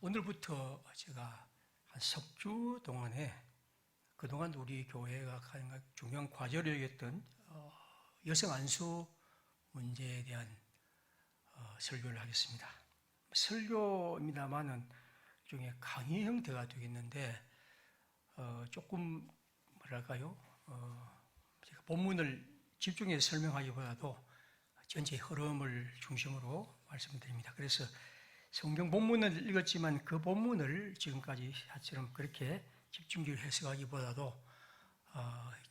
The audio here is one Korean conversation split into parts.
오늘부터 제가 한 석 주 동안에 그동안 우리 교회가 가장 중요한 과제로 여겼던 여성 안수 문제에 대한 설교를 하겠습니다. 설교입니다만은 중에 강의 형태가 되겠는데 조금 뭐랄까요? 제가 본문을 집중해서 설명하기보다도 전체 흐름을 중심으로 말씀드립니다. 그래서 성경 본문을 읽었지만 그 본문을 지금까지 하처럼 그렇게 집중적으로 해석하기보다도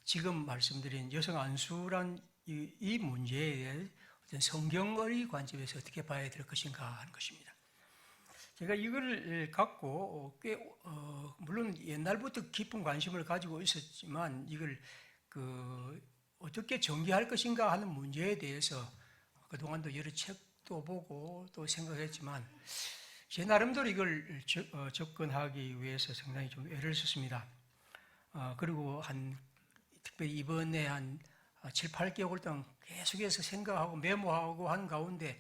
지금 말씀드린 여성 안수란 이 문제에 대해 어떤 성경의 관점에서 어떻게 봐야 될 것인가 하는 것입니다. 제가 이걸 갖고 꽤 물론 옛날부터 깊은 관심을 가지고 있었지만 이걸 어떻게 전개할 것인가 하는 문제에 대해서 그동안도 여러 책도 보고 또 생각했지만 제 나름대로 이걸 접근하기 위해서 상당히 좀 애를 썼습니다. 그리고 특별히 이번에 한 7, 8개월 동안 계속해서 생각하고 메모하고 하는 가운데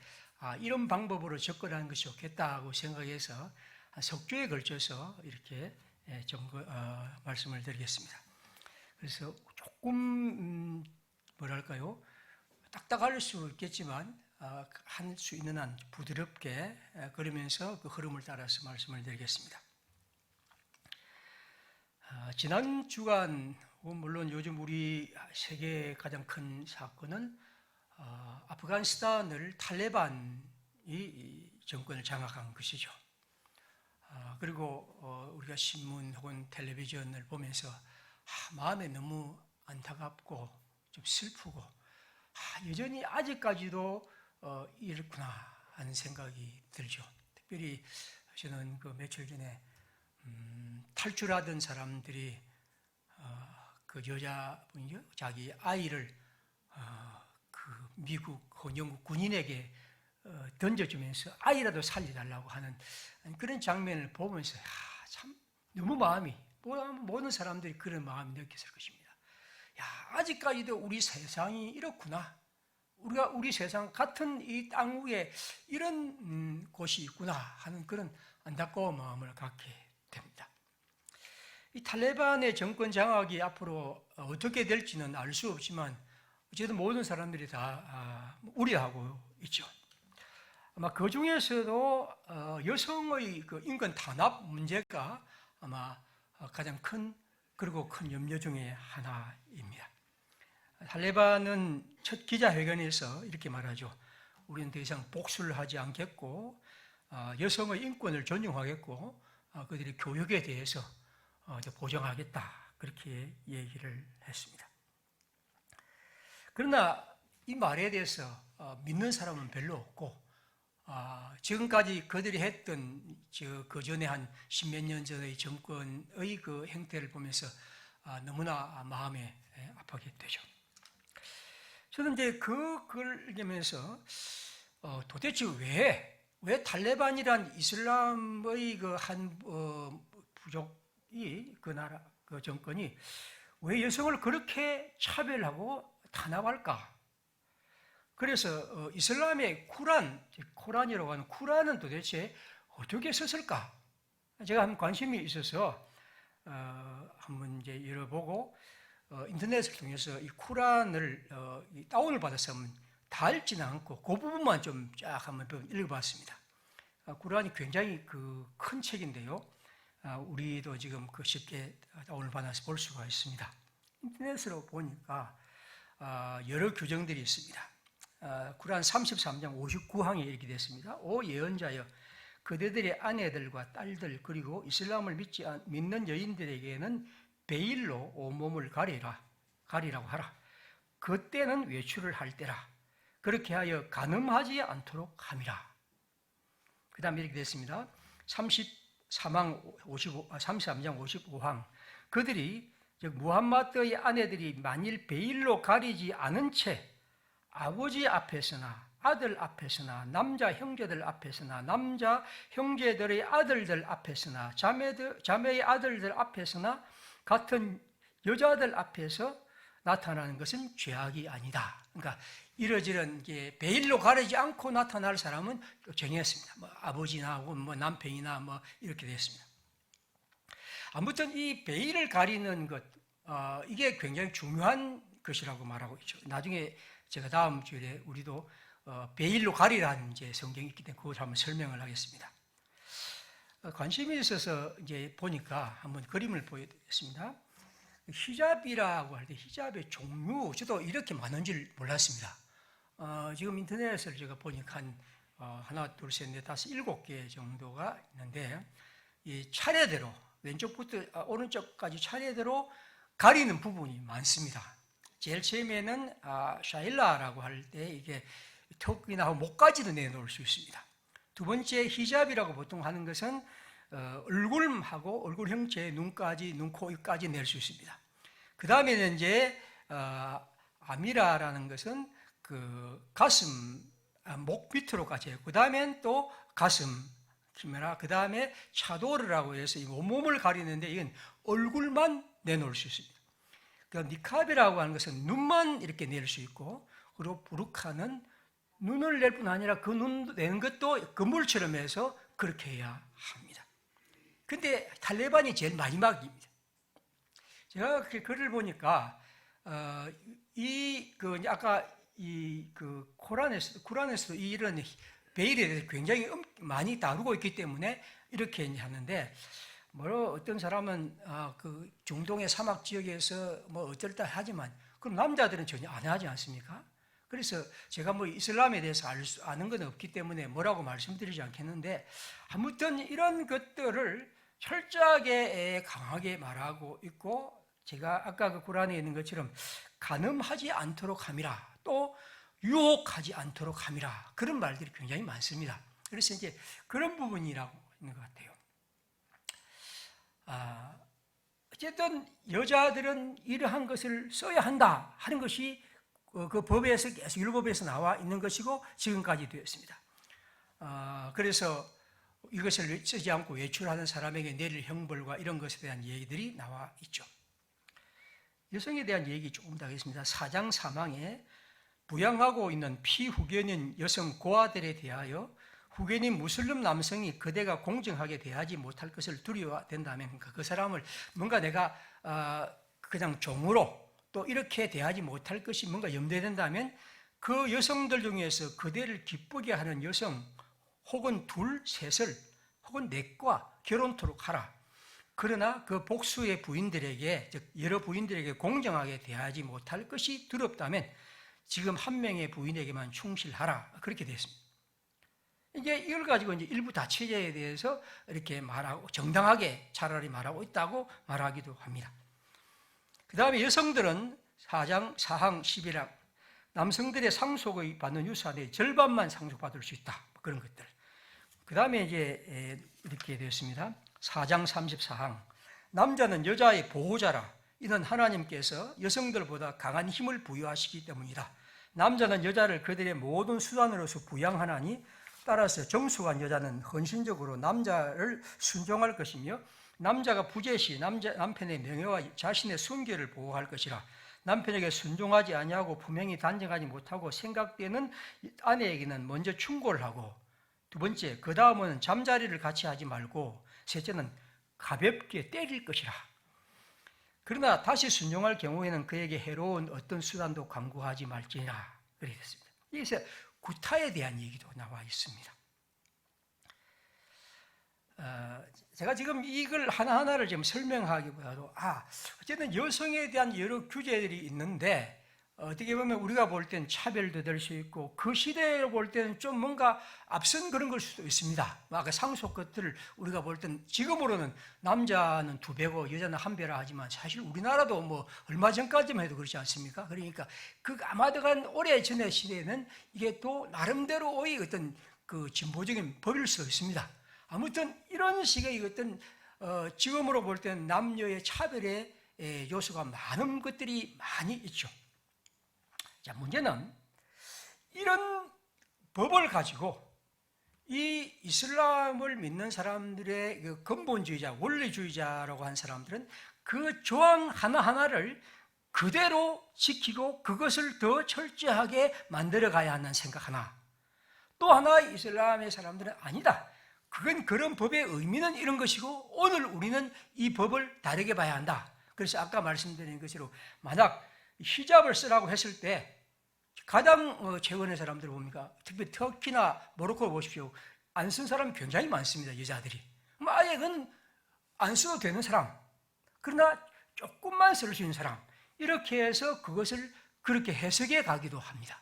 이런 방법으로 접근하는 것이 좋겠다고 생각해서 한 석 주에 걸쳐서 이렇게 말씀을 드리겠습니다. 그래서 조금 뭐랄까요? 딱딱할 수 있겠지만 할 수 있는 한 부드럽게 그러면서 그 흐름을 따라서 말씀을 드리겠습니다. 지난 주간 물론 요즘 우리 세계의 가장 큰 사건은 아프가니스탄을 탈레반이 정권을 장악한 것이죠. 그리고 우리가 신문 혹은 텔레비전을 보면서 마음에 너무 안타깝고 좀 슬프고 여전히 아직까지도 이렇구나 하는 생각이 들죠. 특별히 저는 그 며칠 전에 탈출하던 사람들이 그 여자분이요, 자기 아이를 그 미국 혹은 영국 군인에게 던져주면서 아이라도 살려달라고 하는 그런 장면을 보면서 참 너무 모든 사람들이 그런 마음이 느꼈을 것입니다. 아직까지도 우리 세상이 이렇구나. 우리 세상 같은 이 땅 위에 이런 곳이 있구나 하는 그런 안타까운 마음을 갖게 됩니다. 이 탈레반의 정권 장악이 앞으로 어떻게 될지는 알 수 없지만 어쨌든 모든 사람들이 다 우려하고 있죠. 아마 그 중에서도 여성의 그 인권 탄압 문제가 아마 가장 큰 염려 중에 하나입니다. 탈레반은 첫 기자회견에서 이렇게 말하죠. 우리는 더 이상 복수를 하지 않겠고 여성의 인권을 존중하겠고 그들의 교육에 대해서 보장하겠다 그렇게 얘기를 했습니다. 그러나 이 말에 대해서 믿는 사람은 별로 없고 지금까지 그들이 했던 그 전에 한 십몇 년 전의 정권의 그 행태를 보면서 너무나 마음에 아프게 되죠. 저는 이제 그걸 읽으면서 도대체 왜 탈레반이란 이슬람의 그 한 부족이 그 나라 그 정권이 왜 여성을 그렇게 차별하고 탄압할까? 그래서 이슬람의 코란이라고 하는 쿠란은 도대체 어떻게 썼을까? 제가 한번 관심이 있어서 한번 이제 열어보고 인터넷을 통해서 이 쿠란을 다운을 받아서 다 읽지는 않고 그 부분만 좀 쫙 한번 읽어봤습니다. 쿠란이 굉장히 큰 책인데요. 우리도 지금 쉽게 다운을 받아서 볼 수가 있습니다. 인터넷으로 보니까 여러 규정들이 있습니다. 쿠란 33장 59항에 이렇게 됐습니다. 오 예언자여, 그대들의 아내들과 딸들 그리고 이슬람을 믿는 여인들에게는 베일로 온몸을 가리라고 하라. 그때는 외출을 할 때라. 그렇게 하여 간음하지 않도록 함이라. 그 다음에 이렇게 됐습니다. 33장 55항 그들이 즉 무함마드의 아내들이 만일 베일로 가리지 않은 채 아버지 앞에서나 아들 앞에서나 남자 형제들 앞에서나 남자 형제들의 아들들 앞에서나 자매의 아들들 앞에서나 같은 여자들 앞에서 나타나는 것은 죄악이 아니다. 그러니까 이러저런 베일로 가리지 않고 나타날 사람은 정했습니다. 뭐 아버지나 혹은 뭐 남편이나 뭐 이렇게 됐습니다. 아무튼 이 베일을 가리는 것, 이게 굉장히 중요한 것이라고 말하고 있죠. 나중에 제가 다음 주에 우리도 베일로 가리라는 이제 성경이 있기 때문에 그걸 한번 설명을 하겠습니다. 관심이 있어서 이제 보니까 한번 그림을 보여드리겠습니다. 히잡이라고 할 때 히잡의 종류, 저도 이렇게 많은 줄 몰랐습니다. 지금 인터넷에서 제가 보니까 하나, 둘, 셋, 넷, 다섯, 7개 정도가 있는데 이 차례대로 왼쪽부터 오른쪽까지 차례대로 가리는 부분이 많습니다. 제일 처음에는 샤일라라고 할 때 이게 턱이나 목까지도 내놓을 수 있습니다. 두 번째 히잡이라고 보통 하는 것은 얼굴하고 얼굴 형체의 눈까지, 눈, 코, 입까지 낼 수 있습니다. 그 다음에는 이제 아미라라는 것은 그 가슴, 목 밑으로까지 해요. 그 다음엔 또 가슴, 키메라, 그 다음에 차도르라고 해서 온몸을 가리는데 이건 얼굴만 내놓을 수 있습니다. 그러니까 니캅이라고 하는 것은 눈만 이렇게 낼 수 있고, 그리고 부르카는 눈을 낼 뿐 아니라 그 눈 내는 것도 건물처럼 해서 그렇게 해야 합니다. 근데 탈레반이 제일 마지막입니다. 제가 그 글을 보니까 아까 쿠란에서도 이런 베일에 대해서 굉장히 많이 다루고 있기 때문에 이렇게 하는데, 어떤 사람은 그 중동의 사막 지역에서 뭐 어쩔 때 하지만 그럼 남자들은 전혀 안 하지 않습니까? 그래서 제가 뭐 이슬람에 대해서 아는 건 없기 때문에 뭐라고 말씀드리지 않겠는데, 아무튼 이런 것들을 철저하게 강하게 말하고 있고, 제가 아까 그 구란에 있는 것처럼 간음하지 않도록 함이라, 또 유혹하지 않도록 함이라, 그런 말들이 굉장히 많습니다. 그래서 이제 그런 부분이라고 있는 것 같아요. 어쨌든 여자들은 이러한 것을 써야 한다 하는 것이 그 법에서 계속 율법에서 나와 있는 것이고 지금까지 되었습니다. 그래서 이것을 쓰지 않고 외출하는 사람에게 내릴 형벌과 이런 것에 대한 얘기들이 나와 있죠. 여성에 대한 얘기 조금 더 하겠습니다. 4장 3항에 부양하고 있는 피후견인 여성 고아들에 대하여 후견인 무슬림 남성이 그대가 공정하게 대하지 못할 것을 두려워된다면, 그 사람을 뭔가 내가 그냥 종으로 또 이렇게 대하지 못할 것이 뭔가 염려된다면 그 여성들 중에서 그대를 기쁘게 하는 여성 혹은 둘, 셋을 혹은 넷과 결혼토록 하라. 그러나 그 복수의 부인들에게, 즉 여러 부인들에게 공정하게 대하지 못할 것이 두렵다면 지금 한 명의 부인에게만 충실하라. 그렇게 되었습니다. 이제 이걸 가지고 이제 일부 다처제에 대해서 이렇게 말하고 정당하게 차라리 말하고 있다고 말하기도 합니다. 그 다음에 여성들은 4장 4항 11항 남성들의 상속의 받는 유산의 절반만 상속받을 수 있다. 그런 것들. 그 다음에 이제 이렇게 되었습니다. 4장 34항 남자는 여자의 보호자라. 이는 하나님께서 여성들보다 강한 힘을 부여하시기 때문이다. 남자는 여자를 그들의 모든 수단으로서 부양하나니 따라서 정숙한 여자는 헌신적으로 남자를 순종할 것이며 남자가 부재시 남편의 명예와 자신의 순결을 보호할 것이라. 남편에게 순종하지 아니하고 분명히 단정하지 못하고 생각되는 아내에게는 먼저 충고를 하고, 두 번째 그 다음은 잠자리를 같이 하지 말고, 셋째는 가볍게 때릴 것이라. 그러나 다시 순종할 경우에는 그에게 해로운 어떤 수단도 강구하지 말지니라. 그렇게 됐습니다. 여기서 구타에 대한 얘기도 나와 있습니다. 제가 지금 이걸 하나하나를 지금 설명하기보다도 어쨌든 여성에 대한 여러 규제들이 있는데, 어떻게 보면 우리가 볼 때는 차별도 될 수 있고 그 시대로 볼 때는 좀 뭔가 앞선 그런 걸 수도 있습니다. 아까 상속 것들을 우리가 볼 때는 지금으로는 남자는 2배고 여자는 1배라 하지만 사실 우리나라도 뭐 얼마 전까지만 해도 그렇지 않습니까? 그러니까 그 아마도간 오래 전의 시대에는 이게 또 나름대로의 어떤 그 진보적인 법일 수 있습니다. 아무튼 이런 식의 어떤 지금으로 볼 때는 남녀의 차별의 요소가 많은 것들이 많이 있죠. 자, 문제는 이런 법을 가지고 이 이슬람을 믿는 사람들의 그 근본주의자, 원리주의자라고 한 사람들은 그 조항 하나하나를 그대로 지키고 그것을 더 철저하게 만들어 가야 한다는 생각 하나, 또 하나 이슬람의 사람들은 아니다, 그건 그런 법의 의미는 이런 것이고 오늘 우리는 이 법을 다르게 봐야 한다. 그래서 아까 말씀드린 것으로 만약 히잡을 쓰라고 했을 때 가장 최근의 사람들 봅니까? 특히 터키나 모로코 보십시오. 안 쓴 사람이 굉장히 많습니다. 여자들이. 아예 그건 안 써도 되는 사람, 그러나 조금만 쓸 수 있는 사람, 이렇게 해서 그것을 그렇게 해석해 가기도 합니다.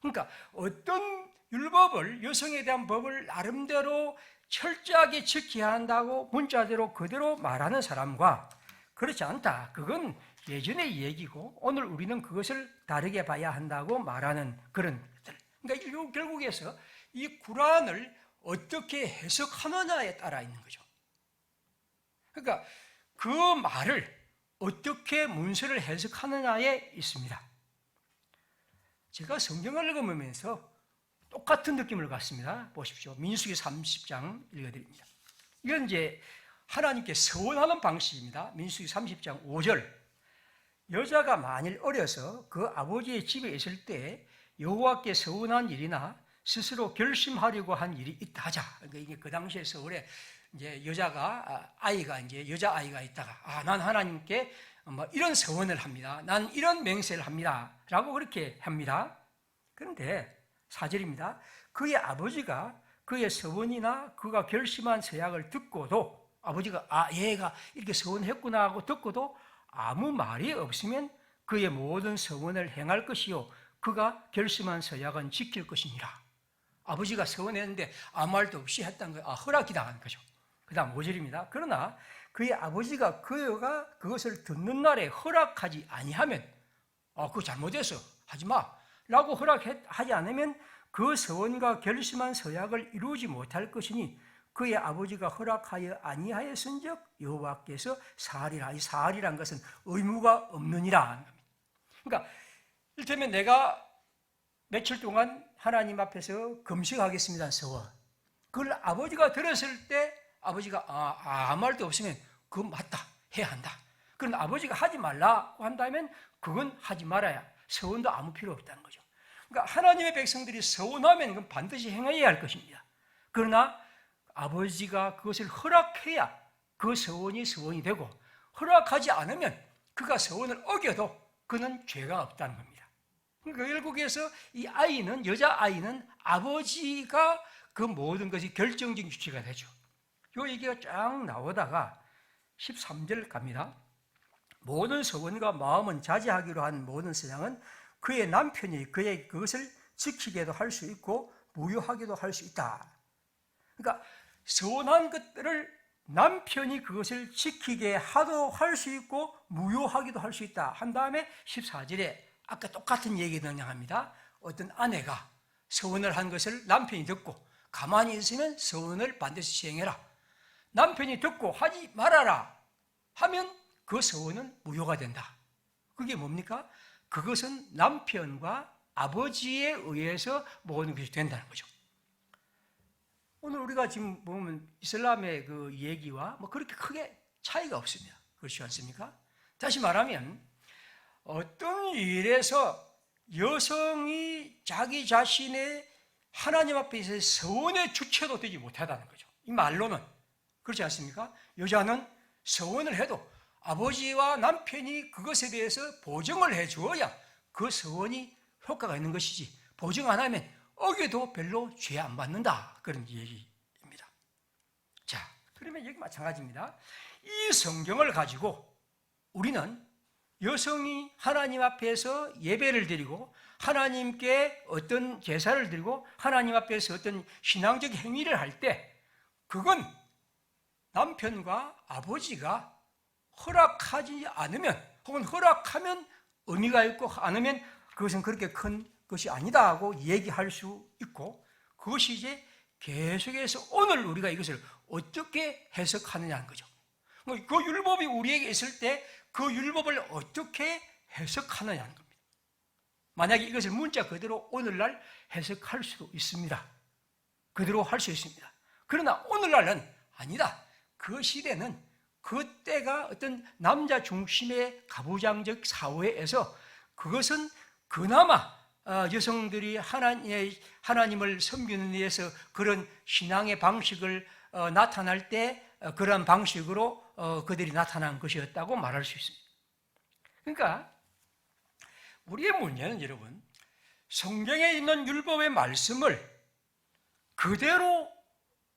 그러니까 어떤 율법을, 여성에 대한 법을 나름대로 철저하게 지켜야 한다고 문자대로 그대로 말하는 사람과 그렇지 않다, 그건 예전의 얘기고 오늘 우리는 그것을 다르게 봐야 한다고 말하는 그런 것들. 그러니까 결국에서 이 구란을 어떻게 해석하느냐에 따라 있는 거죠. 그러니까 그 말을 어떻게 문서를 해석하느냐에 있습니다. 제가 성경을 읽으면서 똑같은 느낌을 갖습니다. 보십시오. 민수기 30장 읽어드립니다. 이건 이제 하나님께 서원하는 방식입니다. 민수기 30장 5절. 여자가 만일 어려서 그 아버지의 집에 있을 때 여호와께 서원한 일이나 스스로 결심하려고 한 일이 있다 하자. 그러니까 이게 그 당시에 서울에 이제 여자 아이가 있다가 난 하나님께 뭐 이런 서원을 합니다. 난 이런 맹세를 합니다.라고 그렇게 합니다. 그런데 4절입니다. 그의 아버지가 그의 서원이나 그가 결심한 서약을 듣고도 아버지가 얘가 이렇게 서원했구나 하고 듣고도 아무 말이 없으면 그의 모든 서원을 행할 것이요 그가 결심한 서약은 지킬 것이니라. 아버지가 서원했는데 아무 말도 없이 했다는 거예요. 허락이다 하는 거죠. 그 다음 5절입니다. 그러나 그의 아버지가 그가 그것을 듣는 날에 허락하지 아니하면 그거 잘못했어 하지마 라고 허락하지 않으면 그 서원과 결심한 서약을 이루지 못할 것이니 그의 아버지가 허락하여 아니하였은즉 여호와께서 사하리라. 이 사하리란 것은 의무가 없느니라 하는 겁니다. 그러니까 이를테면 내가 며칠 동안 하나님 앞에서 금식하겠습니다 서원, 그걸 아버지가 들었을 때 아버지가 아무 말도 없으면 그거 맞다, 해야 한다. 그런데 아버지가 하지 말라고 한다면 그건 하지 말아야, 서원도 아무 필요 없다는 거죠. 그러니까 하나님의 백성들이 서원하면 그건 반드시 행해야 할 것입니다. 그러나 아버지가 그것을 허락해야 그 서원이 서원이 되고, 허락하지 않으면 그가 서원을 어겨도 그는 죄가 없다는 겁니다. 그러니까 결국에서 이 아이는, 여자아이는 아버지가 그 모든 것이 결정적인 주체가 되죠. 요 얘기가 쫙 나오다가 13절 갑니다. 모든 서원과 마음은 자제하기로 한 모든 서양은 그의 남편이 그의 그것을 지키게도 할 수 있고 무효하게도 할 수 있다. 그러니까 서원한 것들을 남편이 그것을 지키게 하도 할 수 있고 무효하기도 할 수 있다 한 다음에 14절에 아까 똑같은 얘기 등장합니다. 어떤 아내가 서원을 한 것을 남편이 듣고 가만히 있으면 서원을 반드시 시행해라, 남편이 듣고 하지 말아라 하면 그 서원은 무효가 된다. 그게 뭡니까? 그것은 남편과 아버지에 의해서 모든 것이 된다는 거죠. 오늘 우리가 지금 보면 이슬람의 그 얘기와 뭐 그렇게 크게 차이가 없습니다. 그렇지 않습니까? 다시 말하면 어떤 일에서 여성이 자기 자신의 하나님 앞에서 서원의 주체도 되지 못하다는 거죠. 이 말로는 그렇지 않습니까? 여자는 서원을 해도 아버지와 남편이 그것에 대해서 보증을 해주어야 그 서원이 효과가 있는 것이지, 보증 안 하면 어겨도 별로 죄 안 받는다, 그런 얘기입니다. 자, 그러면 여기 마찬가지입니다. 이 성경을 가지고 우리는 여성이 하나님 앞에서 예배를 드리고 하나님께 어떤 제사를 드리고 하나님 앞에서 어떤 신앙적 행위를 할 때 그건 남편과 아버지가 허락하지 않으면, 혹은 허락하면 의미가 있고 않으면 그것은 그렇게 큰 것이 아니다 하고 얘기할 수 있고, 그것이 이제 계속해서 오늘 우리가 이것을 어떻게 해석하느냐는 거죠. 그 율법이 우리에게 있을 때 그 율법을 어떻게 해석하느냐는 겁니다. 만약에 이것을 문자 그대로 오늘날 해석할 수도 있습니다. 그대로 할 수 있습니다. 그러나 오늘날은 아니다. 그 시대는 그때가 어떤 남자 중심의 가부장적 사회에서 그것은 그나마 여성들이 하나님을 섬기는 데에서 그런 신앙의 방식을 나타날 때 그런 방식으로 그들이 나타난 것이었다고 말할 수 있습니다. 그러니까 우리의 문제는 여러분, 성경에 있는 율법의 말씀을 그대로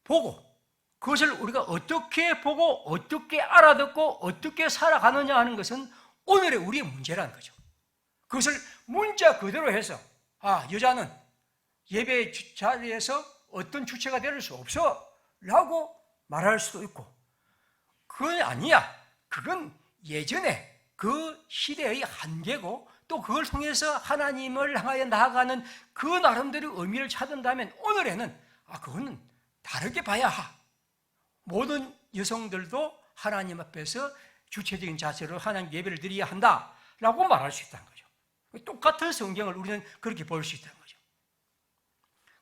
보고 그것을 우리가 어떻게 보고 어떻게 알아듣고 어떻게 살아가느냐 하는 것은 오늘의 우리의 문제라는 거죠. 그것을 문자 그대로 해서 여자는 예배 자리에서 어떤 주체가 될 수 없어 라고 말할 수도 있고, 그건 아니야, 그건 예전에 그 시대의 한계고 또 그걸 통해서 하나님을 향하여 나아가는 그 나름대로 의미를 찾는다면 오늘에는 그거는 다르게 봐야 하. 모든 여성들도 하나님 앞에서 주체적인 자세로 하나님 예배를 드려야 한다라고 말할 수 있다는 거죠. 똑같은 성경을 우리는 그렇게 볼 수 있다는 거죠.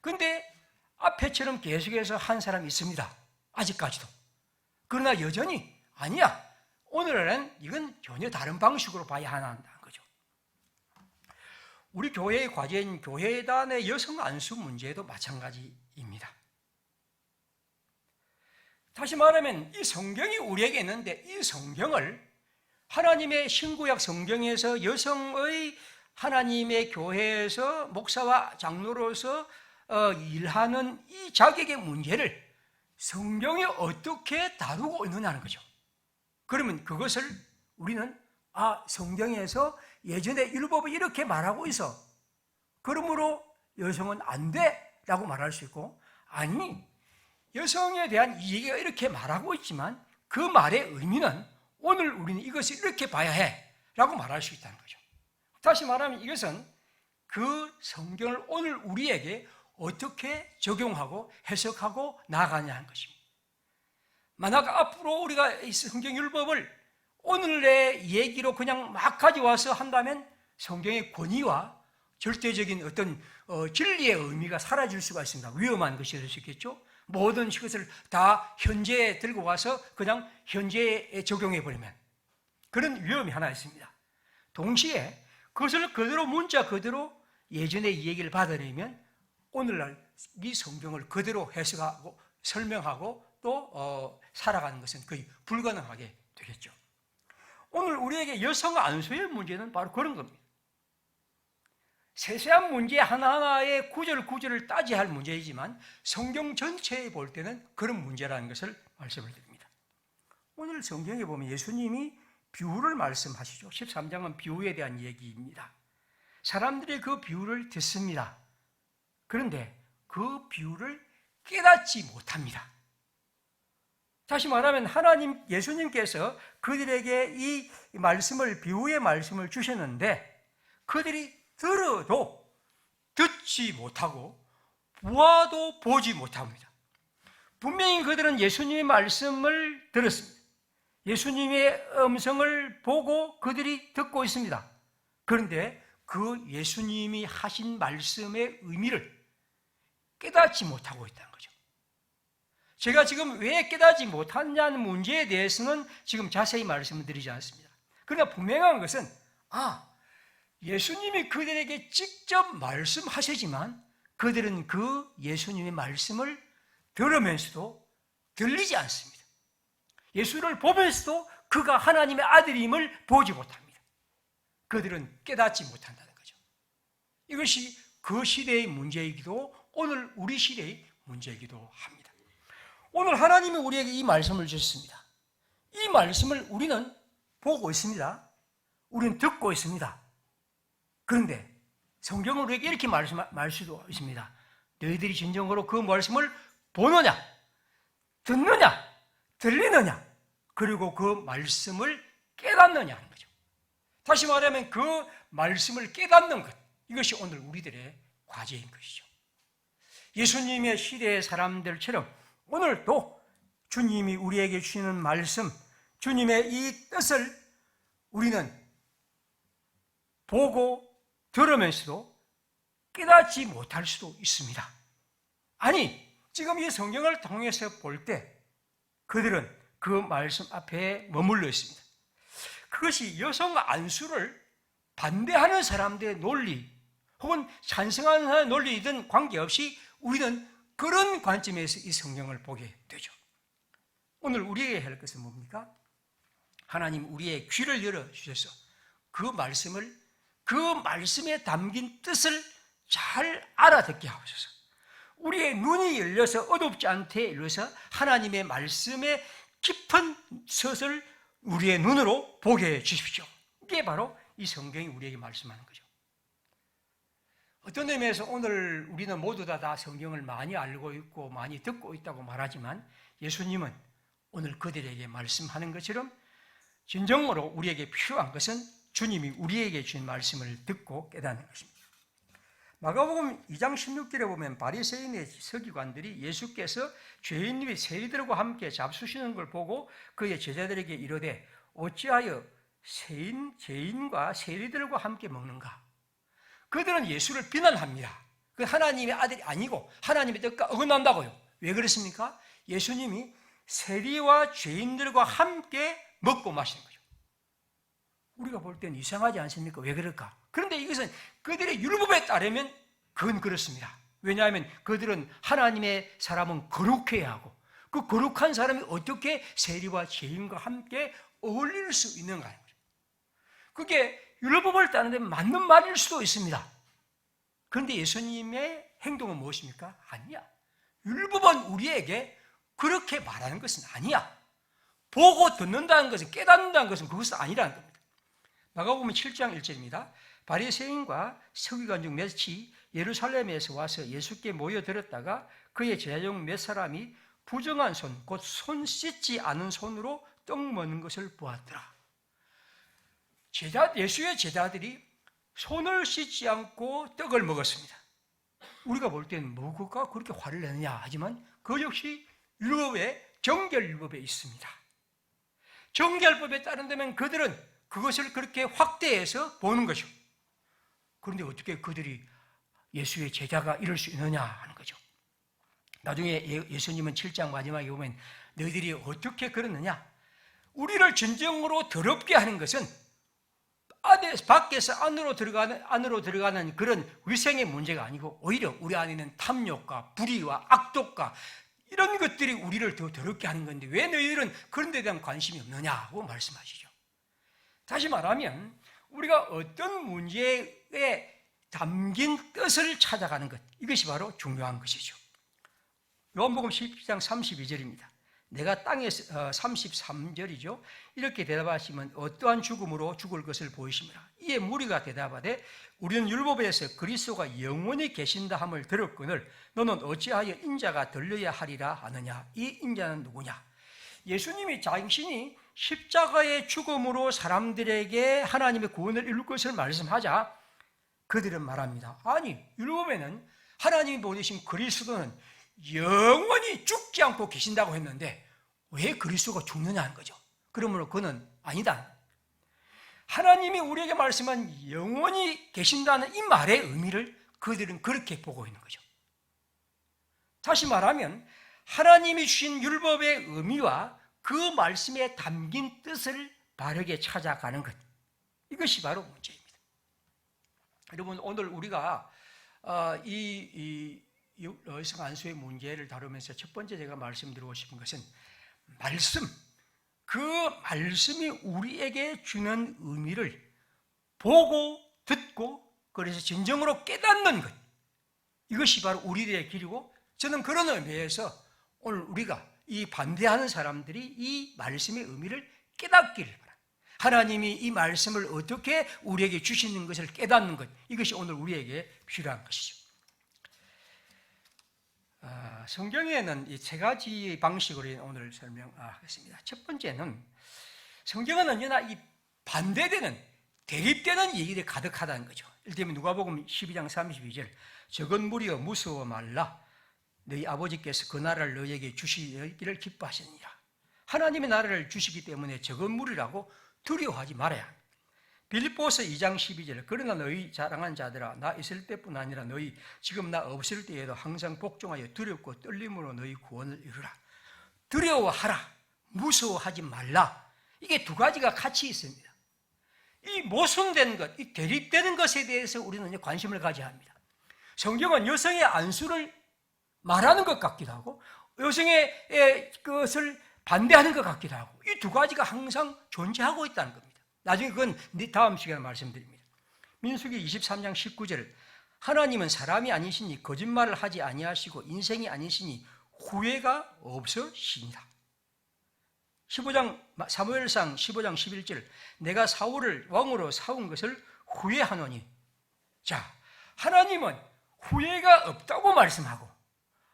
그런데 앞에처럼 계속해서 한 사람이 있습니다. 아직까지도. 그러나 여전히 아니야, 오늘은 이건 전혀 다른 방식으로 봐야 한다는 거죠. 우리 교회의 과제인 교회단의 여성 안수 문제도 마찬가지입니다. 다시 말하면 이 성경이 우리에게 있는데 이 성경을 하나님의 신구약 성경에서 여성의 하나님의 교회에서 목사와 장로로서 일하는 이 자격의 문제를 성경이 어떻게 다루고 있느냐는 거죠. 그러면 그것을 우리는 성경에서 예전에 율법이 이렇게 말하고 있어, 그러므로 여성은 안 돼 라고 말할 수 있고, 아니, 여성에 대한 이야기가 이렇게 말하고 있지만 그 말의 의미는 오늘 우리는 이것을 이렇게 봐야 해 라고 말할 수 있다는 거죠. 다시 말하면 이것은 그 성경을 오늘 우리에게 어떻게 적용하고 해석하고 나아가냐 하는 것입니다. 만약 앞으로 우리가 이 성경 율법을 오늘의 얘기로 그냥 막 가져와서 한다면 성경의 권위와 절대적인 어떤 진리의 의미가 사라질 수가 있습니다. 위험한 것이 될 수 있겠죠. 모든 것을 다 현재에 들고 와서 그냥 현재에 적용해 버리면 그런 위험이 하나 있습니다. 동시에 그것을 그대로 문자 그대로 예전의 이 얘기를 받아내면 오늘날 이 성경을 그대로 해석하고 설명하고 또 살아가는 것은 거의 불가능하게 되겠죠. 오늘 우리에게 여성 안수의 문제는 바로 그런 겁니다. 세세한 문제 하나하나의 구절구절을 따져야 할 문제이지만 성경 전체에 볼 때는 그런 문제라는 것을 말씀을 드립니다. 오늘 성경에 보면 예수님이 비유를 말씀하시죠. 13장은 비유에 대한 얘기입니다. 사람들이 그 비유를 듣습니다. 그런데 그 비유를 깨닫지 못합니다. 다시 말하면 예수님께서 그들에게 이 말씀을, 비유의 말씀을 주셨는데 그들이 들어도 듣지 못하고 보아도 보지 못합니다. 분명히 그들은 예수님의 말씀을 들었습니다. 예수님의 음성을 보고 그들이 듣고 있습니다. 그런데 그 예수님이 하신 말씀의 의미를 깨닫지 못하고 있다는 거죠. 제가 지금 왜 깨닫지 못하냐는 문제에 대해서는 지금 자세히 말씀을 드리지 않습니다. 그러나 분명한 것은 예수님이 그들에게 직접 말씀하시지만 그들은 그 예수님의 말씀을 들으면서도 들리지 않습니다. 예수를 보면서도 그가 하나님의 아들임을 보지 못합니다. 그들은 깨닫지 못한다는 거죠. 이것이 그 시대의 문제이기도 오늘 우리 시대의 문제이기도 합니다. 오늘 하나님이 우리에게 이 말씀을 주셨습니다. 이 말씀을 우리는 보고 있습니다. 우리는 듣고 있습니다. 그런데 성경은 우리에게 이렇게 말할 수도 있습니다. 너희들이 진정으로 그 말씀을 보느냐, 듣느냐, 들리느냐, 그리고 그 말씀을 깨닫느냐 하는 거죠. 다시 말하면 그 말씀을 깨닫는 것, 이것이 오늘 우리들의 과제인 것이죠. 예수님의 시대의 사람들처럼 오늘도 주님이 우리에게 주시는 말씀, 주님의 이 뜻을 우리는 보고 들으면서도 깨닫지 못할 수도 있습니다. 아니, 지금 이 성경을 통해서 볼 때 그들은 그 말씀 앞에 머물러 있습니다. 그것이 여성 안수를 반대하는 사람들의 논리 혹은 찬성하는 사람의 논리이든 관계없이 우리는 그런 관점에서 이 성경을 보게 되죠. 오늘 우리에게 할 것은 뭡니까? 하나님 우리의 귀를 열어주셔서 그 말씀에 담긴 뜻을 잘 알아듣게 하옵소서. 우리의 눈이 열려서 어둡지 않게 열려서 하나님의 말씀의 깊은 뜻을 우리의 눈으로 보게 해 주십시오. 이게 바로 이 성경이 우리에게 말씀하는 거죠. 어떤 의미에서 오늘 우리는 모두 다 성경을 많이 알고 있고 많이 듣고 있다고 말하지만 예수님은 오늘 그들에게 말씀하는 것처럼 진정으로 우리에게 필요한 것은 주님이 우리에게 주신 말씀을 듣고 깨닫는 것입니다. 마가복음 2장 16절에 보면 바리새인의 서기관들이 예수께서 죄인 및 세리들과 함께 잡수시는 걸 보고 그의 제자들에게 이르되 어찌하여 죄인과 세리들과 함께 먹는가? 그들은 예수를 비난합니다. 그 하나님의 아들이 아니고 하나님의 뜻과 어긋난다고요. 왜 그렇습니까? 예수님이 세리와 죄인들과 함께 먹고 마시는 거죠. 우리가 볼 때는 이상하지 않습니까? 왜 그럴까? 그런데 이것은 그들의 율법에 따르면 그건 그렇습니다. 왜냐하면 그들은 하나님의 사람은 거룩해야 하고 그 거룩한 사람이 어떻게 세리와 죄인과 함께 어울릴 수 있는가 하는 거죠. 그게 율법을 따르는 데 맞는 말일 수도 있습니다. 그런데 예수님의 행동은 무엇입니까? 아니야. 율법은 우리에게 그렇게 말하는 것은 아니야. 보고 듣는다는 것은, 깨닫는다는 것은 그것은 아니라는 겁니다. 마가복음 7장 1절입니다. 바리새인과 서기관 중 몇이 예루살렘에서 와서 예수께 모여들었다가 그의 제자 중 몇 사람이 부정한 손, 곧 손 씻지 않은 손으로 떡 먹는 것을 보았더라. 예수의 제자들이 손을 씻지 않고 떡을 먹었습니다. 우리가 볼 때는 뭐가 그렇게 화를 내느냐 하지만 그 역시 율법에, 정결율법에 있습니다. 정결법에 따른다면 그들은 그것을 그렇게 확대해서 보는 거죠. 그런데 어떻게 그들이 예수의 제자가 이럴 수 있느냐 하는 거죠. 나중에 예수님은 7장 마지막에 보면 너희들이 어떻게 그러느냐? 우리를 진정으로 더럽게 하는 것은 밖에서 안으로 들어가는 그런 위생의 문제가 아니고 오히려 우리 안에는 탐욕과 불의와 악독과 이런 것들이 우리를 더 더럽게 하는 건데 왜 너희들은 그런 데 대한 관심이 없느냐고 말씀하시죠. 다시 말하면 우리가 어떤 문제에 담긴 뜻을 찾아가는 것, 이것이 바로 중요한 것이죠. 요한복음 10장 32절입니다. 내가 땅에서 33절이죠. 이렇게 대답하시면 어떠한 죽음으로 죽을 것을 보이심이라. 이에 무리가 대답하되 우리는 율법에서 그리스도가 영원히 계신다 함을 들었거늘 너는 어찌하여 인자가 들려야 하리라 하느냐? 이 인자는 누구냐? 예수님이 자신이 십자가의 죽음으로 사람들에게 하나님의 구원을 이룰 것을 말씀하자 그들은 말합니다. 아니, 율법에는 하나님이 보내신 그리스도는 영원히 죽지 않고 계신다고 했는데 왜 그리스도가 죽느냐 하는 거죠. 그러므로 그는 아니다. 하나님이 우리에게 말씀한 영원히 계신다는 이 말의 의미를 그들은 그렇게 보고 있는 거죠. 다시 말하면 하나님이 주신 율법의 의미와 그 말씀에 담긴 뜻을 바르게 찾아가는 것, 이것이 바로 문제입니다. 여러분, 오늘 우리가 이 여성 안수의 문제를 다루면서 첫 번째 제가 말씀드리고 싶은 것은 그 말씀이 우리에게 주는 의미를 보고 듣고 그래서 진정으로 깨닫는 것, 이것이 바로 우리들의 길이고, 저는 그런 의미에서 오늘 우리가 이 반대하는 사람들이 이 말씀의 의미를 깨닫기를 바랍니다. 하나님이 이 말씀을 어떻게 우리에게 주시는 것을 깨닫는 것, 이것이 오늘 우리에게 필요한 것이죠. 성경에는 이 세 가지 방식으로 오늘 설명하겠습니다. 첫 번째는 성경은 언제나 이 반대되는, 대립되는 얘기들이 가득하다는 거죠. 예를 들면 누가복음 12장 32절 적은 무리여 무서워 말라 너희 아버지께서 그 나라를 너희에게 주시기를 기뻐하시느니라. 하나님의 나라를 주시기 때문에 적은 무리라고 두려워하지 말아야 합니다. 빌립보서 2장 12절 그러나 너희 자랑한 자들아 나 있을 때뿐 아니라 너희 지금 나 없을 때에도 항상 복종하여 두렵고 떨림으로 너희 구원을 이루라. 두려워하라, 무서워하지 말라. 이게 두 가지가 같이 있습니다. 이 모순된 것, 이 대립되는 것에 대해서 우리는 관심을 가져야 합니다. 성경은 여성의 안수를 말하는 것 같기도 하고 여성의 것을 반대하는 것 같기도 하고 이 두 가지가 항상 존재하고 있다는 겁니다. 나중에 그건 다음 시간에 말씀드립니다. 민수기 23장 19절 하나님은 사람이 아니시니 거짓말을 하지 아니하시고 인생이 아니시니 후회가 없으시니라. 15장 사무엘상 15장 11절 내가 사울을 왕으로 세운 것을 후회하노니. 자, 하나님은 후회가 없다고 말씀하고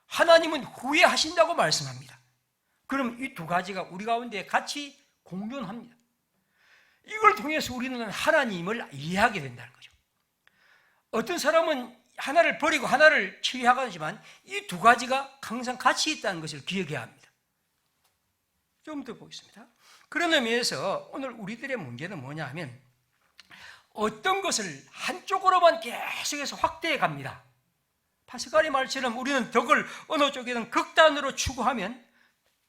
하나님은 후회하신다고 말씀합니다. 그럼 이 두 가지가 우리 가운데 같이 공존합니다. 이걸 통해서 우리는 하나님을 이해하게 된다는 거죠. 어떤 사람은 하나를 버리고 하나를 취하지만 이 두 가지가 항상 같이 있다는 것을 기억해야 합니다. 좀 더 보겠습니다. 그런 의미에서 오늘 우리들의 문제는 뭐냐 하면 어떤 것을 한쪽으로만 계속해서 확대해 갑니다. 파스칼의 말처럼 우리는 덕을 어느 쪽에는 극단으로 추구하면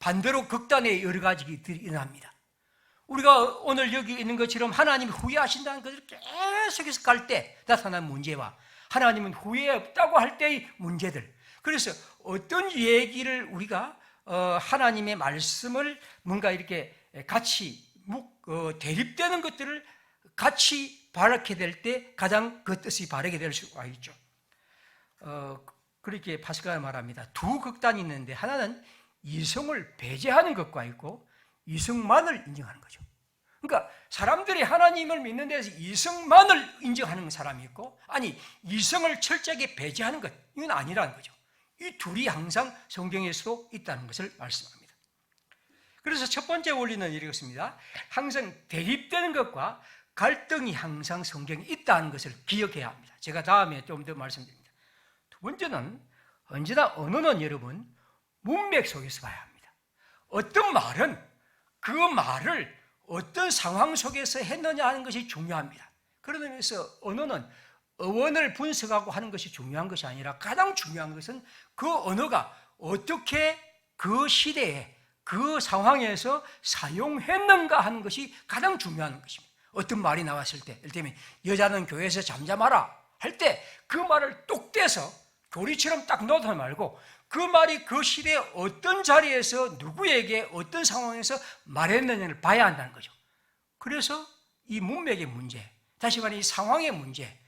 반대로 극단의 여러 가지들이 일어납니다. 우리가 오늘 여기 있는 것처럼 하나님이 후회하신다는 것을 계속해서 갈 때 나타난 문제와 하나님은 후회 없다고 할 때의 문제들. 그래서 어떤 얘기를 우리가 하나님의 말씀을 뭔가 이렇게 같이 대립되는 것들을 같이 바르게 될 때 가장 그 뜻이 바르게 될 수가 있죠. 그렇게 파스칼은 말합니다. 두 극단이 있는데 하나는 이성을 배제하는 것과 있고 이성만을 인정하는 거죠. 그러니까 사람들이 하나님을 믿는 데서 이성만을 인정하는 사람이 있고 아니 이성을 철저하게 배제하는 것 이건 아니라는 거죠. 이 둘이 항상 성경에서도 있다는 것을 말씀합니다. 그래서 첫 번째 원리는 이렇습니다. 항상 대립되는 것과 갈등이 항상 성경에 있다는 것을 기억해야 합니다. 제가 다음에 좀 더 말씀드립니다. 두 번째는 언제나 언어는 여러분 문맥 속에서 봐야 합니다. 어떤 말은 그 말을 어떤 상황 속에서 했느냐 하는 것이 중요합니다. 그런 의미에서 언어는 어원을 분석하고 하는 것이 중요한 것이 아니라 가장 중요한 것은 그 언어가 어떻게 그 시대에 그 상황에서 사용했는가 하는 것이 가장 중요한 것입니다. 어떤 말이 나왔을 때 예를 들면 여자는 교회에서 잠잠하라 할 때 그 말을 뚝 떼서 교리처럼 딱 넣어도 말고 그 말이 그 시대에 어떤 자리에서 누구에게 어떤 상황에서 말했느냐를 봐야 한다는 거죠. 그래서 이 문맥의 문제, 다시 말해 이 상황의 문제,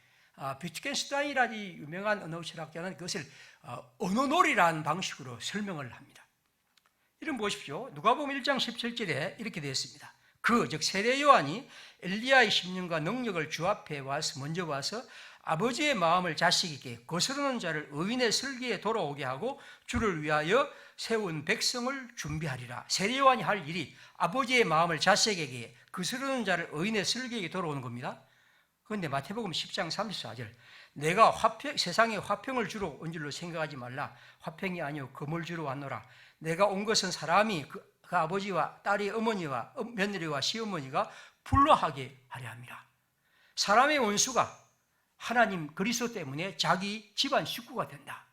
비트겐슈타인이라는 유명한 언어 철학자는 그것을 언어놀이라는 방식으로 설명을 합니다. 이름 보십시오. 누가복음 1장 17절에 이렇게 되어 있습니다. 즉 세례 요한이 엘리야의 심령과 능력을 주 앞에 먼저 와서 아버지의 마음을 자식에게 거스르는 자를 의인의 슬기에 돌아오게 하고 주를 위하여 세운 백성을 준비하리라. 세례 요한이 할 일이 아버지의 마음을 자식에게 거스르는 자를 의인의 슬기에게 돌아오는 겁니다. 그런데 마태복음 10장 34절 내가 세상에 화평을 주러 온 줄로 생각하지 말라. 화평이 아니요 금을 주러 왔노라. 내가 온 것은 사람이 그 아버지와 딸이 어머니와 며느리와 시어머니가 불화하게 하려 함이라. 사람의 원수가 하나님 그리스도 때문에 자기 집안 식구가 된다.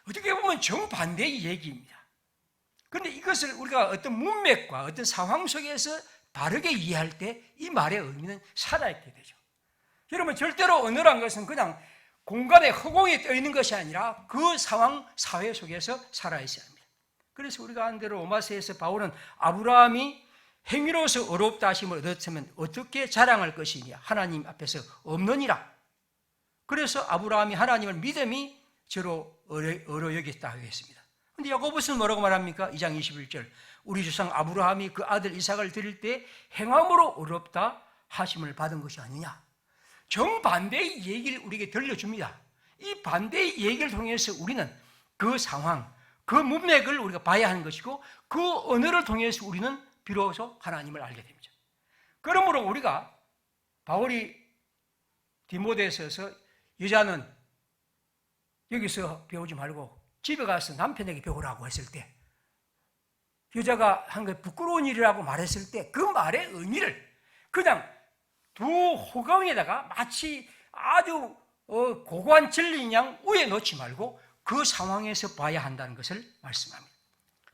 어떻게 보면 정반대의 얘기입니다. 그런데 이것을 우리가 어떤 문맥과 어떤 상황 속에서 바르게 이해할 때 이 말의 의미는 살아있게 되죠. 여러분 절대로 언어란 것은 그냥 공간에 허공에 떠 있는 것이 아니라 그 상황 사회 속에서 살아있어야 합니다. 그래서 우리가 한 대로 로마서에서 바울은 아브라함이 행위로서 어렵다 하심을 얻었으면 어떻게 자랑할 것이냐 하나님 앞에서 없느니라. 그래서 아브라함이 하나님을 믿음이 저로 어려 여겼다 하겠습니다. 그런데 야고보서는 뭐라고 말합니까? 2장 21절 우리 조상 아브라함이 그 아들 이삭을 드릴 때 행함으로 어렵다 하심을 받은 것이 아니냐. 정반대의 얘기를 우리에게 들려줍니다. 이 반대의 얘기를 통해서 우리는 그 상황, 그 문맥을 우리가 봐야 하는 것이고 그 언어를 통해서 우리는 비로소 하나님을 알게 됩니다. 그러므로 우리가 바울이 디모데서에서 여자는 여기서 배우지 말고 집에 가서 남편에게 배우라고 했을 때 여자가 한 게 부끄러운 일이라고 말했을 때 그 말의 의미를 그냥 두 호강에다가 마치 아주 고고한 진리인 양 위에 놓지 말고 그 상황에서 봐야 한다는 것을 말씀합니다.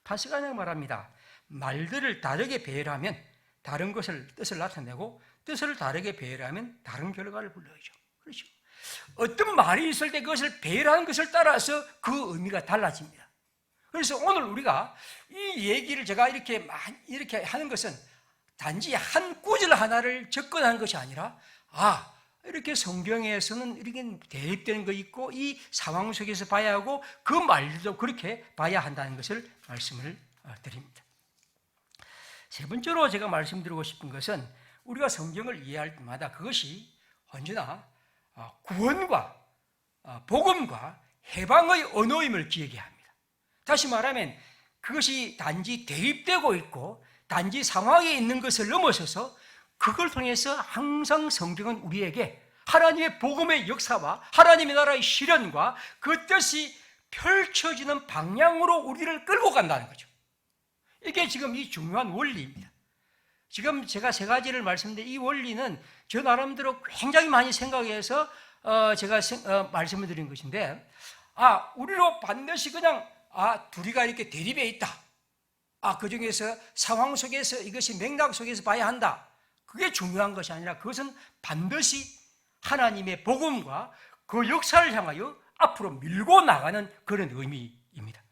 파스칼은 말합니다. 말들을 다르게 배열하면 다른 뜻을 나타내고 뜻을 다르게 배열하면 다른 결과를 불러오죠. 그렇죠? 어떤 말이 있을 때 그것을 배열하는 것을 따라서 그 의미가 달라집니다. 그래서 오늘 우리가 이 얘기를 제가 이렇게 하는 것은 단지 한 구절 하나를 접근하는 것이 아니라 이렇게 성경에서는 이렇게 대입되는 거 있고 이 상황 속에서 봐야 하고 그 말도 그렇게 봐야 한다는 것을 말씀을 드립니다. 세 번째로 제가 말씀드리고 싶은 것은 우리가 성경을 이해할 때마다 그것이 언제나 구원과 복음과 해방의 언어임을 기억해야 합니다. 다시 말하면 그것이 단지 대입되고 있고 단지 상황에 있는 것을 넘어서서 그걸 통해서 항상 성경은 우리에게 하나님의 복음의 역사와 하나님의 나라의 실현과 그 뜻이 펼쳐지는 방향으로 우리를 끌고 간다는 거죠. 이게 지금 이 중요한 원리입니다. 지금 제가 세 가지를 말씀드린 이 원리는 저 나름대로 굉장히 많이 생각해서 제가 말씀을 드린 것인데 우리로 반드시 그냥 둘이가 이렇게 대립해 있다. 그 중에서 상황 속에서 이것이 맥락 속에서 봐야 한다. 그게 중요한 것이 아니라 그것은 반드시 하나님의 복음과 그 역사를 향하여 앞으로 밀고 나가는 그런 의미입니다.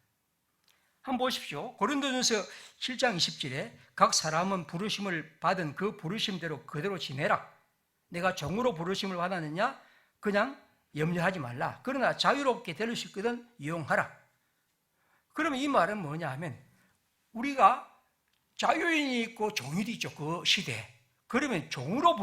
한번 보십시오. 고린도전서 7장 20절에 각 사람은 부르심을 받은 그 부르심대로 그대로 지내라. 내가 정으로 부르심을 받았느냐? 그냥 염려하지 말라. 그러나 자유롭게 될 수 있거든 이용하라. 그러면 이 말은 뭐냐 하면 우리가 자유인이 있고 종일이 있죠. 그 시대에. 그러면 종으로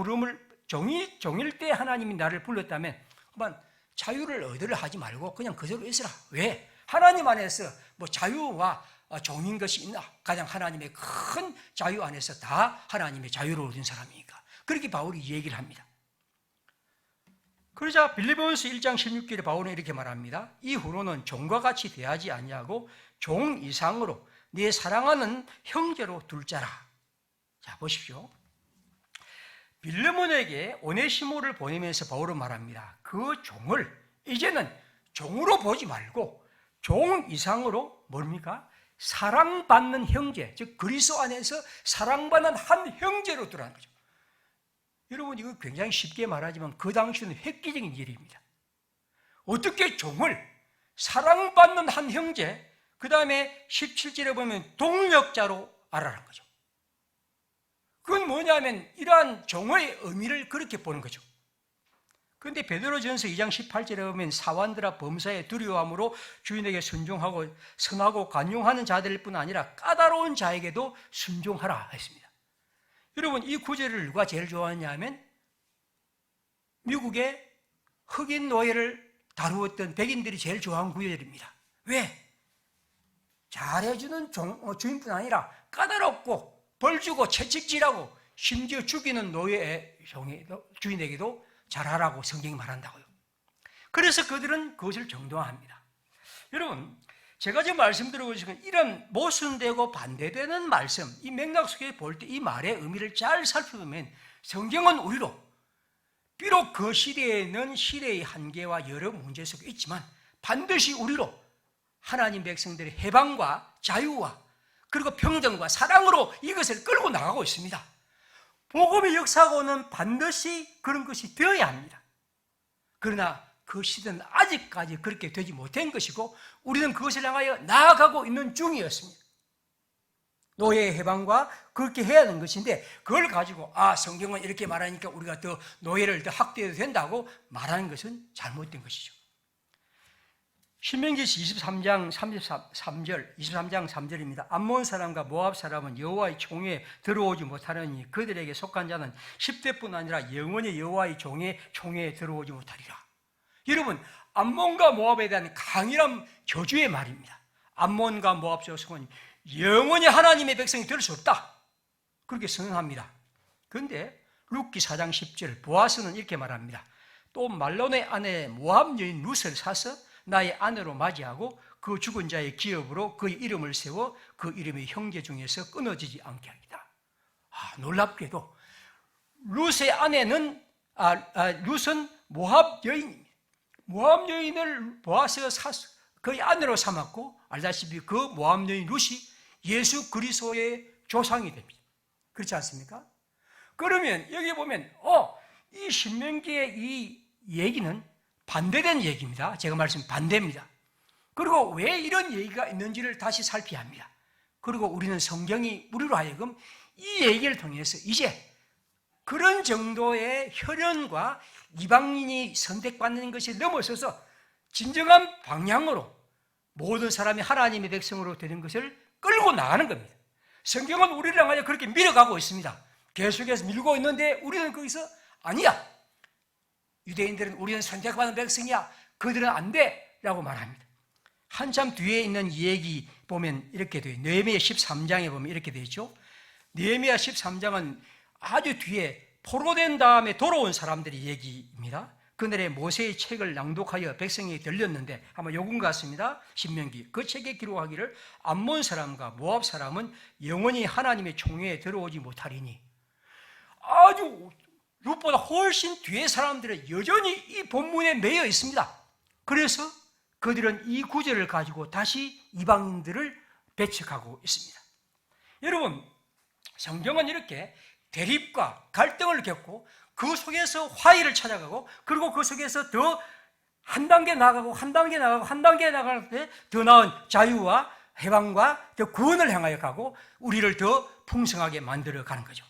종일 때 하나님이 나를 불렀다면 그만 자유를 얻으려 하지 말고 그냥 그대로 있으라. 왜? 하나님 안에서 자유와 종인 것이 있나? 가장 하나님의 큰 자유 안에서 다 하나님의 자유를 얻은 사람이니까. 그렇게 바울이 얘기를 합니다. 그러자 빌립보서 1장 16절에 바울은 이렇게 말합니다. 이후로는 종과 같이 대하지 아니하고 종 이상으로 네 사랑하는 형제로 둘자라. 자, 보십시오. 빌레몬에게 오네시모를 보내면서 바울은 말합니다. 그 종을 이제는 종으로 보지 말고 종 이상으로 뭡니까? 사랑받는 형제, 즉 그리스도 안에서 사랑받는 한 형제로 두라는 거죠. 여러분 이거 굉장히 쉽게 말하지만 그 당시는 획기적인 일입니다. 어떻게 종을 사랑받는 한 형제, 그 다음에 17절에 보면 동력자로 알아라는 거죠. 그건 뭐냐면 이러한 종의 의미를 그렇게 보는 거죠. 그런데 베드로전서 2장 18절에 보면 사완들아 범사에 두려워함으로 주인에게 순종하고 선하고 간용하는 자들일 뿐 아니라 까다로운 자에게도 순종하라 했습니다. 여러분 이 구절을 누가 제일 좋아하냐 하면 미국의 흑인 노예를 다루었던 백인들이 제일 좋아하는 구절입니다. 왜? 잘해주는 주인뿐 아니라 까다롭고 벌주고 채찍질하고 심지어 죽이는 노예의 주인에게도 잘하라고 성경이 말한다고요. 그래서 그들은 그것을 정당화합니다. 여러분 제가 지금 말씀드리고 있는 이런 모순되고 반대되는 말씀, 이 맥락 속에 볼 때 이 말의 의미를 잘 살펴보면 성경은 우리로 비록 그 시대에는 시대의 한계와 여러 문제 속에 있지만 반드시 우리로 하나님 백성들의 해방과 자유와 그리고 평등과 사랑으로 이것을 끌고 나가고 있습니다. 복음의 역사고는 반드시 그런 것이 되어야 합니다. 그러나 그 시대는 아직까지 그렇게 되지 못한 것이고 우리는 그것을 향하여 나아가고 있는 중이었습니다. 노예의 해방과 그렇게 해야 하는 것인데 그걸 가지고 성경은 이렇게 말하니까 우리가 더 노예를 더 확대해도 된다고 말하는 것은 잘못된 것이죠. 신명기시 23장 3절입니다. 암몬 사람과 모압 사람은 여호와의 총회에 들어오지 못하려니 그들에게 속한 자는 10대뿐 아니라 영원히 여호와의 총회에 들어오지 못하리라. 여러분 암몬과 모압에 대한 강인한 저주의 말입니다. 암몬과 모압 족속은 영원히 하나님의 백성이 될 수 없다. 그렇게 선언합니다. 그런데 룻기 4장 10절 보아스는 이렇게 말합니다. 또 말론의 아내 모압 여인 룻을 사서 나의 아내로 맞이하고 그 죽은 자의 기업으로 그의 이름을 세워 그 이름이 형제 중에서 끊어지지 않게 하리다. 놀랍게도 룻의 아내는 룻은 모압 여인입니다. 모압 여인을 보아스가 사서 그의 아내로 삼았고 알다시피 그 모압 여인 룻이 예수 그리스도의 조상이 됩니다. 그렇지 않습니까? 그러면 여기 보면 이 신명기의 이 얘기는 반대된 얘기입니다. 제가 말씀 반대입니다. 그리고 왜 이런 얘기가 있는지를 다시 살펴야 합니다. 그리고 우리는 성경이 우리로 하여금 이 얘기를 통해서 이제 그런 정도의 혈연과 이방인이 선택받는 것이 넘어서서 진정한 방향으로 모든 사람이 하나님의 백성으로 되는 것을 끌고 나가는 겁니다. 성경은 우리를 향하여 그렇게 밀어가고 있습니다. 계속해서 밀고 있는데 우리는 거기서 아니야. 유대인들은 우리는 선택받은 백성이야. 그들은 안 돼. 라고 말합니다. 한참 뒤에 있는 이 얘기 보면 이렇게 돼요. 느헤미야 13장에 보면 이렇게 되어 있죠. 느헤미야 13장은 아주 뒤에 포로된 다음에 돌아온 사람들의 얘기입니다. 그날에 모세의 책을 낭독하여 백성에게 들렸는데 아마 요금 같습니다. 신명기. 그 책에 기록하기를 암몬 사람과 모압 사람은 영원히 하나님의 총회에 들어오지 못하리니, 아주 룻보다 훨씬 뒤에 사람들은 여전히 이 본문에 매여 있습니다. 그래서 그들은 이 구절을 가지고 다시 이방인들을 배척하고 있습니다. 여러분, 성경은 이렇게 대립과 갈등을 겪고 그 속에서 화해를 찾아가고, 그리고 그 속에서 더 한 단계 나가고 한 단계 나가고 한 단계 나갈 때 더 나은 자유와 해방과 더 구원을 향하여 가고 우리를 더 풍성하게 만들어 가는 거죠.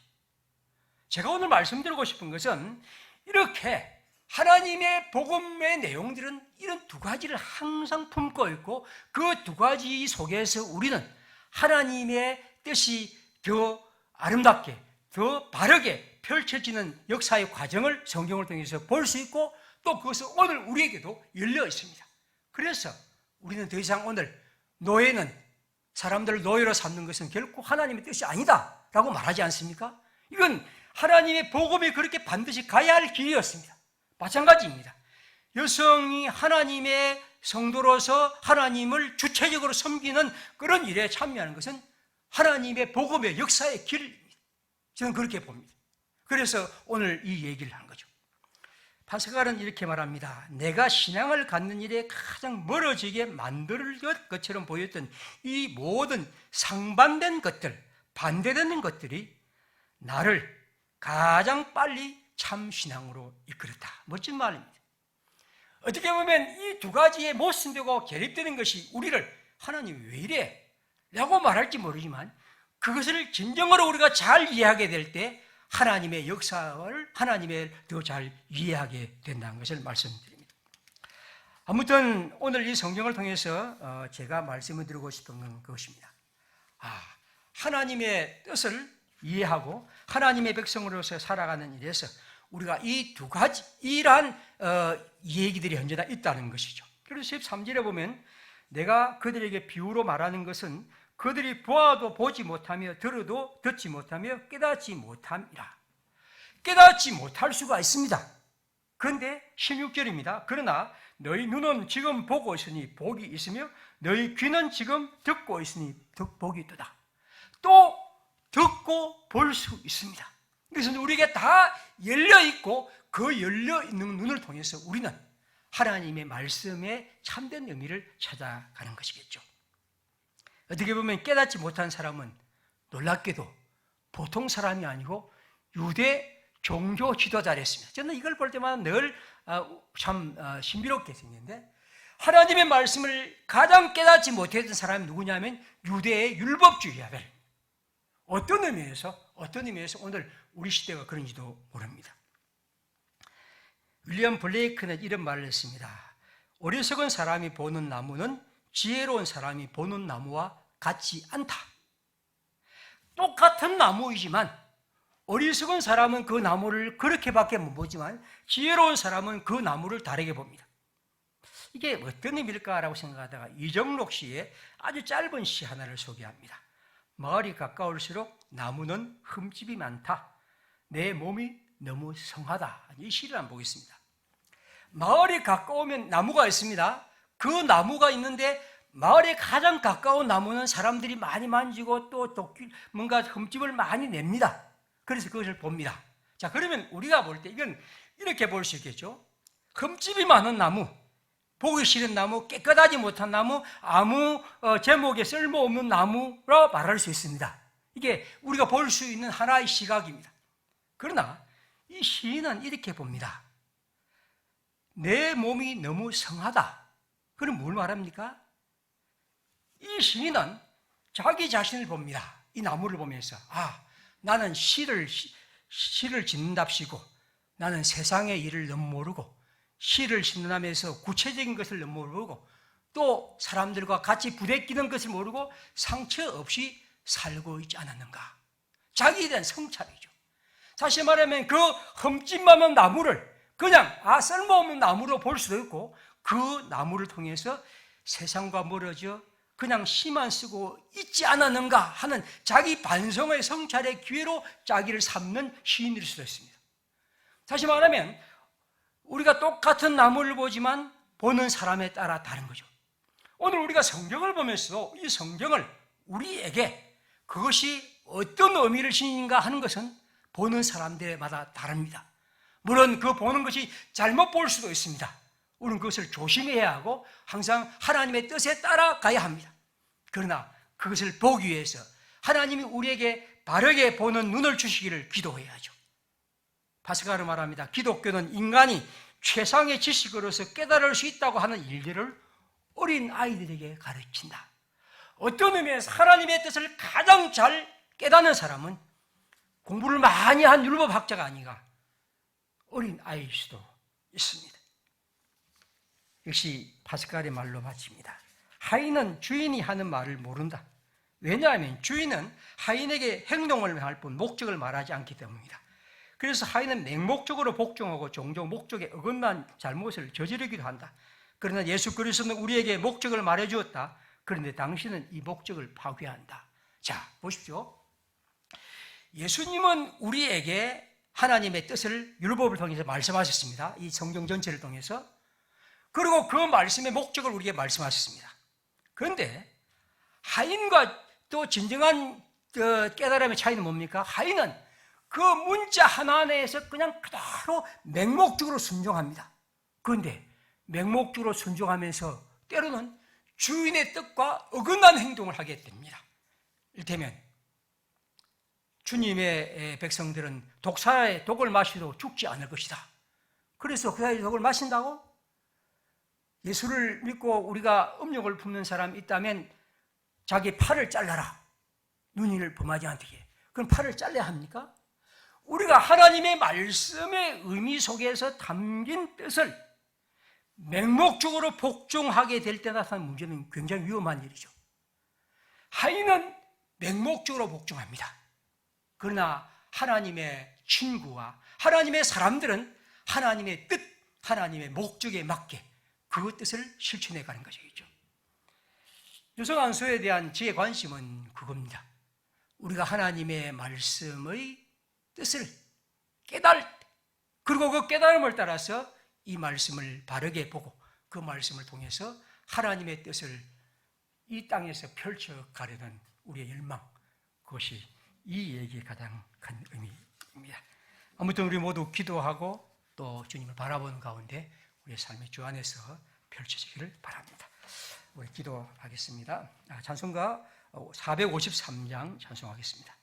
제가 오늘 말씀드리고 싶은 것은 이렇게 하나님의 복음의 내용들은 이런 두 가지를 항상 품고 있고, 그 두 가지 속에서 우리는 하나님의 뜻이 더 아름답게, 더 바르게 펼쳐지는 역사의 과정을 성경을 통해서 볼 수 있고, 또 그것은 오늘 우리에게도 열려 있습니다. 그래서 우리는 더 이상 오늘 노예는, 사람들을 노예로 삼는 것은 결코 하나님의 뜻이 아니다 라고 말하지 않습니까? 이건 하나님의 복음이 그렇게 반드시 가야 할 길이었습니다. 마찬가지입니다. 여성이 하나님의 성도로서 하나님을 주체적으로 섬기는 그런 일에 참여하는 것은 하나님의 복음의 역사의 길입니다. 저는 그렇게 봅니다. 그래서 오늘 이 얘기를 한 거죠. 파스칼은 이렇게 말합니다. 내가 신앙을 갖는 일에 가장 멀어지게 만들 것처럼 보였던 이 모든 상반된 것들, 반대되는 것들이 나를 가장 빨리 참 신앙으로 이끌었다. 멋진 말입니다. 어떻게 보면 이 두 가지에 모순되고 결합되는 것이 우리를 하나님이 왜 이래? 라고 말할지 모르지만, 그것을 진정으로 우리가 잘 이해하게 될 때 하나님의 역사를 하나님의 더 잘 이해하게 된다는 것을 말씀드립니다. 아무튼 오늘 이 성경을 통해서 제가 말씀을 드리고 싶은 건 그것입니다. 하나님의 뜻을 이해하고 하나님의 백성으로서 살아가는 일에서 우리가 이 두 가지 이러한 얘기들이 언제나 있다는 것이죠. 그래서 13절에 보면 내가 그들에게 비유로 말하는 것은 그들이 보아도 보지 못하며 들어도 듣지 못하며 깨닫지 못함이라. 깨닫지 못할 수가 있습니다. 그런데 16절입니다. 그러나 너희 눈은 지금 보고 있으니 복이 있으며 너희 귀는 지금 듣고 있으니 복이 있도다. 또 듣고 볼 수 있습니다. 그래서 우리에게 다 열려있고 그 열려있는 눈을 통해서 우리는 하나님의 말씀의 참된 의미를 찾아가는 것이겠죠. 어떻게 보면 깨닫지 못한 사람은 놀랍게도 보통 사람이 아니고 유대 종교 지도자였습니다. 저는 이걸 볼 때마다 늘 참 신비롭게 생겼는데, 하나님의 말씀을 가장 깨닫지 못했던 사람이 누구냐면 유대의 율법주의자들. 어떤 의미에서 오늘 우리 시대가 그런지도 모릅니다. 윌리엄 블레이크는 이런 말을 했습니다. 어리석은 사람이 보는 나무는 지혜로운 사람이 보는 나무와 같지 않다. 똑같은 나무이지만 어리석은 사람은 그 나무를 그렇게밖에 못 보지만 지혜로운 사람은 그 나무를 다르게 봅니다. 이게 어떤 의미일까라고 생각하다가 이정록 씨의 아주 짧은 시 하나를 소개합니다. 마을이 가까울수록 나무는 흠집이 많다. 내 몸이 너무 성하다. 이 시를 한번 보겠습니다. 마을이 가까우면 나무가 있습니다. 그 나무가 있는데 마을에 가장 가까운 나무는 사람들이 많이 만지고 또 뭔가 흠집을 많이 냅니다. 그래서 그것을 봅니다. 자, 그러면 우리가 볼 때 이건 이렇게 볼 수 있겠죠. 흠집이 많은 나무, 보기 싫은 나무, 깨끗하지 못한 나무, 아무 제목에 쓸모없는 나무로 말할 수 있습니다. 이게 우리가 볼 수 있는 하나의 시각입니다. 그러나 이 시인은 이렇게 봅니다. 내 몸이 너무 성하다. 그럼 뭘 말합니까? 이 시인은 자기 자신을 봅니다. 이 나무를 보면서 나는 시를 짓는답시고 나는 세상의 일을 너무 모르고 시를 짓는다면서 구체적인 것을 너무 모르고 또 사람들과 같이 부대끼는 것을 모르고 상처 없이 살고 있지 않았는가. 자기에 대한 성찰이죠. 사실 말하면 그 흠집만한 나무를 그냥 쓸모없는 나무로 볼 수도 있고 그 나무를 통해서 세상과 멀어져 그냥 시만 쓰고 있지 않았는가 하는 자기 반성의 성찰의 기회로 자기를 삼는 시인일 수도 있습니다. 다시 말하면 우리가 똑같은 나무를 보지만 보는 사람에 따라 다른 거죠. 오늘 우리가 성경을 보면서 이 성경을 우리에게 그것이 어떤 의미를 지니는가 하는 것은 보는 사람들마다 다릅니다. 물론 그 보는 것이 잘못 볼 수도 있습니다. 우리는 그것을 조심해야 하고 항상 하나님의 뜻에 따라 가야 합니다. 그러나 그것을 보기 위해서 하나님이 우리에게 바르게 보는 눈을 주시기를 기도해야죠. 파스칼은 말합니다. 기독교는 인간이 최상의 지식으로서 깨달을 수 있다고 하는 일들을 어린 아이들에게 가르친다. 어떤 의미에서 하나님의 뜻을 가장 잘 깨닫는 사람은 공부를 많이 한 율법학자가 아니라 어린 아이일 수도 있습니다. 역시 파스칼의 말로 마칩니다. 하인은 주인이 하는 말을 모른다. 왜냐하면 주인은 하인에게 행동을 말할 뿐 목적을 말하지 않기 때문입니다. 그래서 하인은 맹목적으로 복종하고 종종 목적에 어긋난 잘못을 저지르기도 한다. 그러나 예수 그리스도는 우리에게 목적을 말해주었다. 그런데 당신은 이 목적을 파괴한다. 자, 보십시오. 예수님은 우리에게 하나님의 뜻을 율법을 통해서 말씀하셨습니다. 이 성경 전체를 통해서. 그리고 그 말씀의 목적을 우리에게 말씀하셨습니다. 그런데 하인과 또 진정한 깨달음의 차이는 뭡니까? 하인은 그 문자 하나 안에서 그냥 그대로 맹목적으로 순종합니다. 그런데 맹목적으로 순종하면서 때로는 주인의 뜻과 어긋난 행동을 하게 됩니다. 이를테면 주님의 백성들은 독사의 독을 마셔도 죽지 않을 것이다. 그래서 독사의 독을 마신다고? 예수를 믿고 우리가 음욕을 품는 사람이 있다면 자기 팔을 잘라라. 눈이를 범하지 않게. 그럼 팔을 잘라야 합니까? 우리가 하나님의 말씀의 의미 속에서 담긴 뜻을 맹목적으로 복종하게 될 때 나타나는 문제는 굉장히 위험한 일이죠. 하인은 맹목적으로 복종합니다. 그러나 하나님의 친구와 하나님의 사람들은 하나님의 뜻, 하나님의 목적에 맞게 그 뜻을 실천해 가는 것이겠죠. 유성안수에 대한 제 관심은 그겁니다. 우리가 하나님의 말씀의 뜻을 깨달을 때, 그리고 그 깨달음을 따라서 이 말씀을 바르게 보고 그 말씀을 통해서 하나님의 뜻을 이 땅에서 펼쳐가려는 우리의 열망, 그것이 이 얘기의 가장 큰 의미입니다. 아무튼 우리 모두 기도하고 또 주님을 바라보는 가운데 우리의 삶의 주 안에서 펼쳐지기를 바랍니다. 우리 기도하겠습니다. 찬송가 453장 찬송하겠습니다.